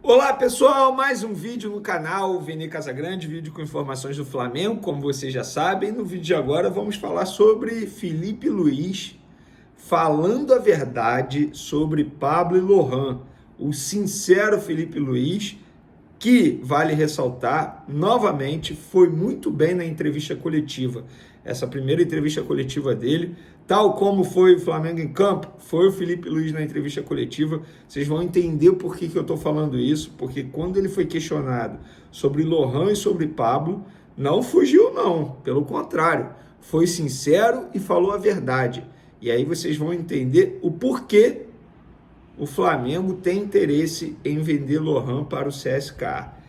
Olá pessoal, mais um vídeo no canal Vini Casagrande, vídeo com informações do Flamengo, como vocês já sabem. No vídeo de agora vamos falar sobre Felipe Luiz falando a verdade sobre Pablo e Lohan, o sincero Felipe Luiz, que, vale ressaltar, novamente foi muito bem na entrevista coletiva. Essa primeira entrevista coletiva dele, tal como foi o Flamengo em campo, foi o Felipe Luiz na entrevista coletiva. Vocês vão entender por que eu estou falando isso, porque quando ele foi questionado sobre Lohan e sobre Pablo, não fugiu não, pelo contrário, foi sincero e falou a verdade. E aí vocês vão entender o porquê o Flamengo tem interesse em vender Lohan para o CSKA.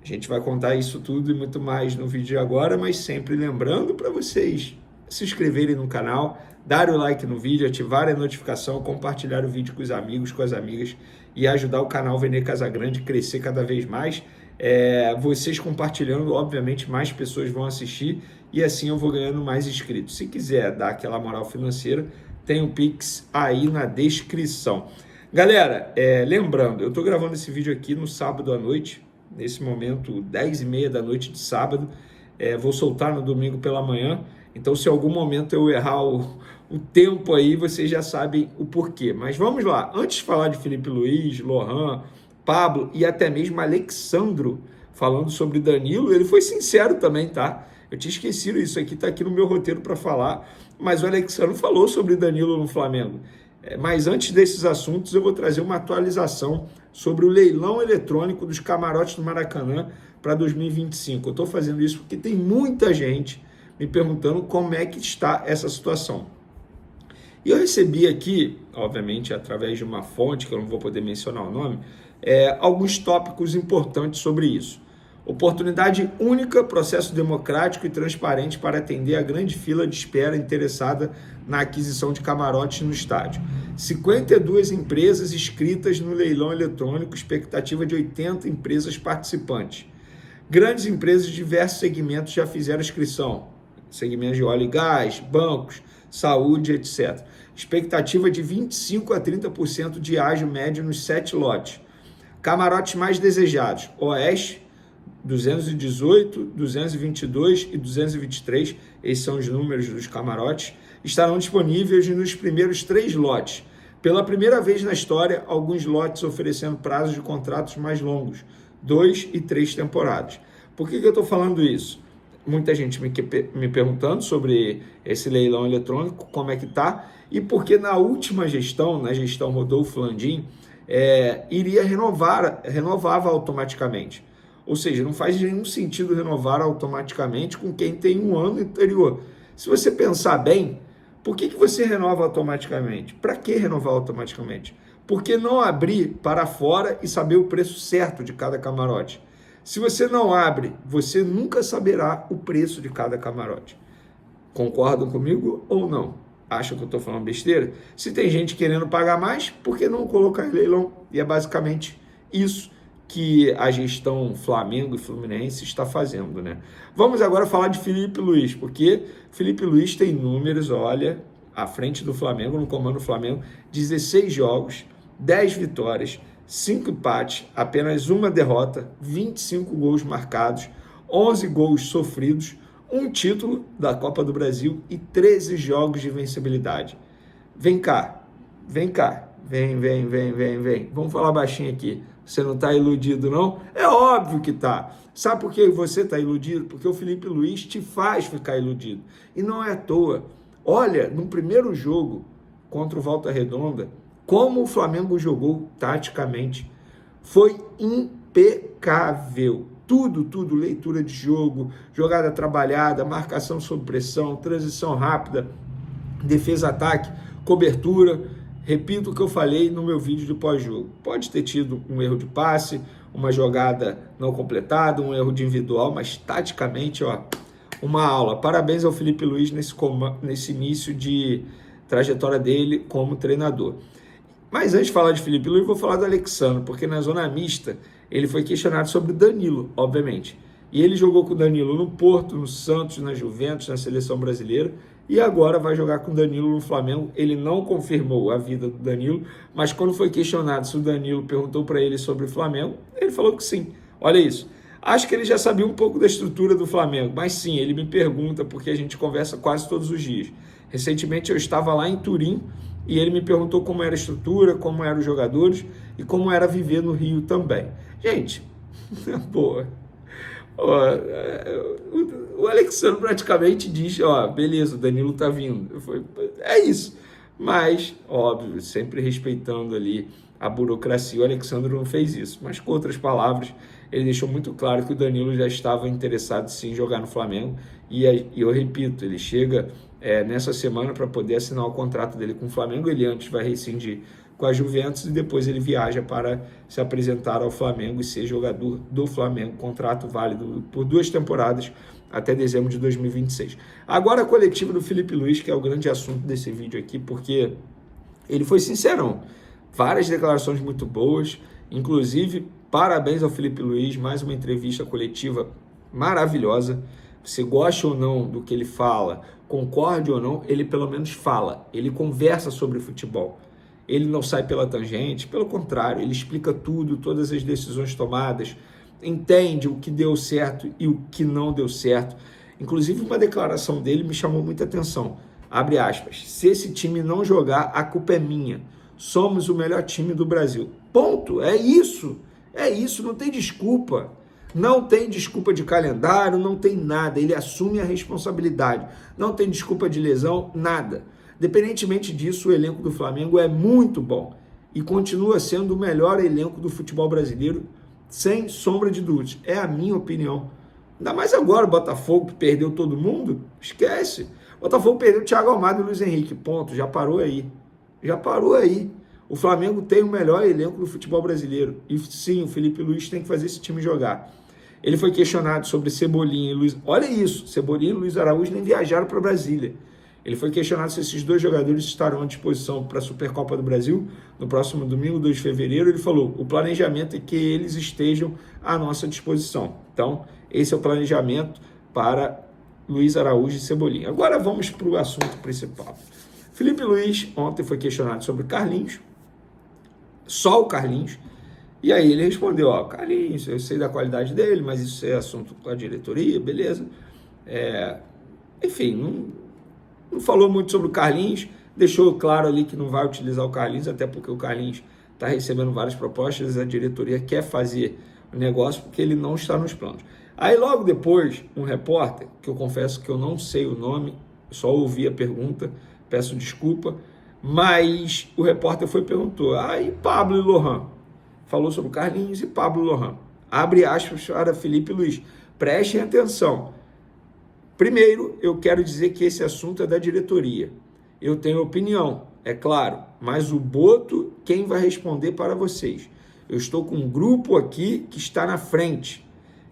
A gente vai contar isso tudo e muito mais no vídeo de agora, mas sempre lembrando para vocês se inscreverem no canal, darem o like no vídeo, ativarem a notificação, compartilhar o vídeo com os amigos, com as amigas e ajudar o canal Vene Casagrande a crescer cada vez mais. Vocês compartilhando, obviamente, mais pessoas vão assistir e assim eu vou ganhando mais inscritos. Se quiser dar aquela moral financeira, tem o Pix aí na descrição. Galera, lembrando, eu estou gravando esse vídeo aqui no sábado à noite, nesse momento 10h30 da noite de sábado, vou soltar no domingo pela manhã, então se em algum momento eu errar o tempo aí, vocês já sabem o porquê. Mas vamos lá, antes de falar de Felipe Luiz, Lohan, Pablo e até mesmo Alexandro, falando sobre Danilo, ele foi sincero também, tá? Eu tinha esquecido, isso aqui tá aqui no meu roteiro para falar, mas o Alexandro falou sobre Danilo no Flamengo. Mas antes desses assuntos, eu vou trazer uma atualização sobre o leilão eletrônico dos camarotes do Maracanã para 2025. Eu estou fazendo isso porque tem muita gente me perguntando como é que está essa situação. E eu recebi aqui, obviamente, através de uma fonte, que eu não vou poder mencionar o nome, alguns tópicos importantes sobre isso. Oportunidade única, processo democrático e transparente para atender a grande fila de espera interessada na aquisição de camarotes no estádio. 52 empresas inscritas no leilão eletrônico, expectativa de 80 empresas participantes. Grandes empresas de diversos segmentos já fizeram inscrição, segmentos de óleo e gás, bancos, saúde, etc. Expectativa de 25% a 30% de ágio médio nos 7 lotes. Camarotes mais desejados, Oeste, 218, 222 e 223, esses são os números dos camarotes, estarão disponíveis nos primeiros 3 lotes. Pela primeira vez na história, alguns lotes oferecendo prazos de contratos mais longos, 2 e 3 temporadas. Por que eu estou falando isso? Muita gente me perguntando sobre esse leilão eletrônico, como é que está, e porque na última gestão, na gestão Rodolfo Landim, renovava automaticamente. Ou seja, não faz nenhum sentido renovar automaticamente com quem tem um ano anterior. Se você pensar bem, por que você renova automaticamente? Para que renovar automaticamente? Por que não abrir para fora e saber o preço certo de cada camarote? Se você não abre, você nunca saberá o preço de cada camarote. Concordam comigo ou não? Acham que eu estou falando besteira? Se tem gente querendo pagar mais, por que não colocar em leilão? E é basicamente isso que a gestão Flamengo e Fluminense está fazendo, né? Vamos agora falar de Felipe Luiz, porque Felipe Luiz tem números, olha, à frente do Flamengo, no comando do Flamengo, 16 jogos, 10 vitórias, 5 empates, apenas uma derrota, 25 gols marcados, 11 gols sofridos, um título da Copa do Brasil e 13 jogos de vencibilidade. Vem cá, vem. Vamos falar baixinho aqui. Você não está iludido, não? É óbvio que está. Sabe por que você está iludido? Porque o Felipe Luiz te faz ficar iludido. E não é à toa. Olha, no primeiro jogo contra o Volta Redonda, como o Flamengo jogou taticamente. Foi impecável. Tudo, leitura de jogo, jogada trabalhada, marcação sob pressão, transição rápida, defesa-ataque, cobertura. Repito o que eu falei no meu vídeo de pós-jogo. Pode ter tido um erro de passe, uma jogada não completada, um erro de individual, mas taticamente, uma aula. Parabéns ao Felipe Luiz nesse início de trajetória dele como treinador. Mas antes de falar de Felipe Luiz, vou falar do Alexandro, porque na zona mista ele foi questionado sobre o Danilo, obviamente. E ele jogou com o Danilo no Porto, no Santos, na Juventus, na seleção brasileira. e agora vai jogar com o Danilo no Flamengo. Ele não confirmou a vida do Danilo, mas quando foi questionado se o Danilo perguntou para ele sobre o Flamengo, ele falou que sim. Olha isso. Acho que ele já sabia um pouco da estrutura do Flamengo, mas sim, ele me pergunta porque a gente conversa quase todos os dias. Recentemente eu estava lá em Turim e ele me perguntou como era a estrutura, como eram os jogadores e como era viver no Rio também. Gente, boa. O Alexandre praticamente diz, beleza, o Danilo tá vindo. É isso. Mas, óbvio, sempre respeitando ali a burocracia, o Alexandre não fez isso. Mas, com outras palavras, ele deixou muito claro que o Danilo já estava interessado sim em jogar no Flamengo. E eu repito, ele chega nessa semana para poder assinar o contrato dele com o Flamengo. Ele antes vai rescindir com a Juventus e depois ele viaja para se apresentar ao Flamengo e ser jogador do Flamengo. Contrato válido por 2 temporadas até dezembro de 2026. Agora a coletiva do Filipe Luís, que é o grande assunto desse vídeo aqui, porque ele foi sincerão. Várias declarações muito boas, inclusive parabéns ao Filipe Luís, mais uma entrevista coletiva maravilhosa. Você gosta ou não do que ele fala, concorde ou não, ele pelo menos fala, ele conversa sobre futebol. Ele não sai pela tangente, pelo contrário, ele explica tudo, todas as decisões tomadas, entende o que deu certo e o que não deu certo. Inclusive, uma declaração dele me chamou muita atenção. Abre aspas, se esse time não jogar, a culpa é minha. Somos o melhor time do Brasil. Ponto, é isso, não tem desculpa. Não tem desculpa de calendário, não tem nada, ele assume a responsabilidade. Não tem desculpa de lesão, nada. Independentemente disso, o elenco do Flamengo é muito bom e continua sendo o melhor elenco do futebol brasileiro, sem sombra de dúvidas. É a minha opinião. Ainda mais agora o Botafogo, que perdeu todo mundo, esquece. O Botafogo perdeu o Thiago Almada e o Luiz Henrique, ponto, já parou aí. O Flamengo tem o melhor elenco do futebol brasileiro. E sim, o Filipe Luís tem que fazer esse time jogar. Ele foi questionado sobre Cebolinha e Luiz... Olha isso, Cebolinha e Luiz Araújo nem viajaram para Brasília. Ele foi questionado se esses 2 jogadores estarão à disposição para a Supercopa do Brasil no próximo domingo, 2 de fevereiro. Ele falou, o planejamento é que eles estejam à nossa disposição. Então, esse é o planejamento para Luiz Araújo e Cebolinha. Agora vamos para o assunto principal. Filipe Luís ontem foi questionado sobre Carlinhos, só o Carlinhos, e aí ele respondeu, Carlinhos, eu sei da qualidade dele, mas isso é assunto com a diretoria, beleza. Enfim, não falou muito sobre o Carlinhos, deixou claro ali que não vai utilizar o Carlinhos, até porque o Carlinhos está recebendo várias propostas, a diretoria quer fazer o negócio porque ele não está nos planos. Aí logo depois, um repórter, que eu confesso que eu não sei o nome, só ouvi a pergunta, peço desculpa, mas o repórter perguntou, e Pablo e Lohan? Falou sobre o Carlinhos e Pablo e Lohan. Abre aspas para Filipe Luís. Prestem atenção. Primeiro, eu quero dizer que esse assunto é da diretoria. Eu tenho opinião, é claro, mas o Boto, quem vai responder para vocês? Eu estou com um grupo aqui que está na frente,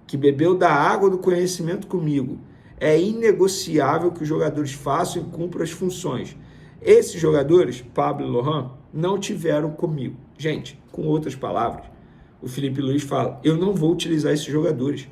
que bebeu da água do conhecimento comigo. É inegociável que os jogadores façam e cumpram as funções. Esses jogadores, Pablo e Lohan, não tiveram comigo. Gente, com outras palavras, o Filipe Luís fala, eu não vou utilizar esses jogadores.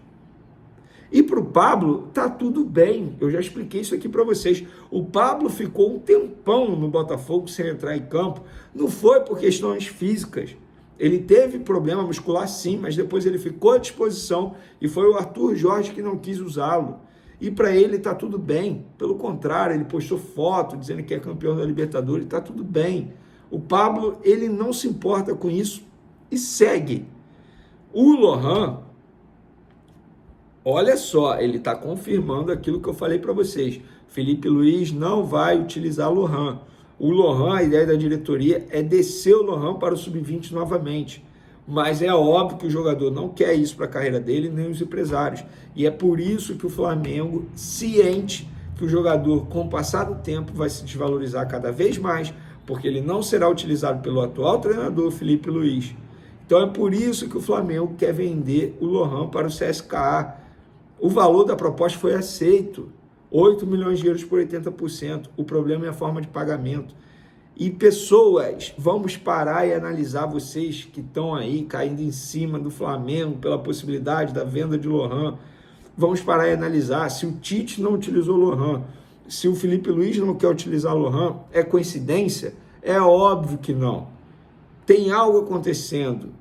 E para o Pablo, tá tudo bem. Eu já expliquei isso aqui para vocês. O Pablo ficou um tempão no Botafogo sem entrar em campo. Não foi por questões físicas. Ele teve problema muscular sim, mas depois ele ficou à disposição e foi o Arthur Jorge que não quis usá-lo. E para ele está tudo bem. Pelo contrário, ele postou foto dizendo que é campeão da Libertadores. Está tudo bem. O Pablo, ele não se importa com isso e segue. O Lohan, olha só, ele está confirmando aquilo que eu falei para vocês. Filipe Luís não vai utilizar Lohan. O Lohan, a ideia da diretoria é descer o Lohan para o sub-20 novamente. Mas é óbvio que o jogador não quer isso para a carreira dele, nem os empresários. E é por isso que o Flamengo, ciente que o jogador, com o passar do tempo, vai se desvalorizar cada vez mais, porque ele não será utilizado pelo atual treinador, Filipe Luís. Então é por isso que o Flamengo quer vender o Lohan para o CSKA. O valor da proposta foi aceito. 8 milhões de euros por 80%. O problema é a forma de pagamento. E pessoas, vamos parar e analisar vocês que estão aí caindo em cima do Flamengo pela possibilidade da venda de Lohan. Vamos parar e analisar se o Tite não utilizou Lohan. se o Felipe Luiz não quer utilizar o Lohan, é coincidência? É óbvio que não. Tem algo acontecendo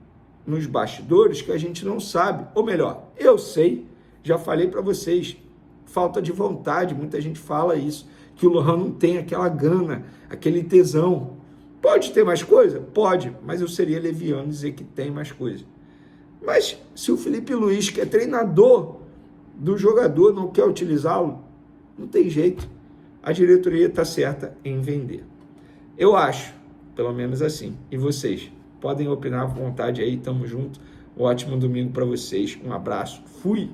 nos bastidores que a gente não sabe. Ou melhor, eu sei, já falei para vocês, falta de vontade, muita gente fala isso, que o Lohan não tem aquela gana, aquele tesão. Pode ter mais coisa? Pode, mas eu seria leviano dizer que tem mais coisa. Mas se o Felipe Luiz, que é treinador do jogador, não quer utilizá-lo, não tem jeito. A diretoria está certa em vender. Eu acho, pelo menos assim. E vocês? Podem opinar à vontade aí, tamo junto. Um ótimo domingo para vocês. Um abraço. Fui!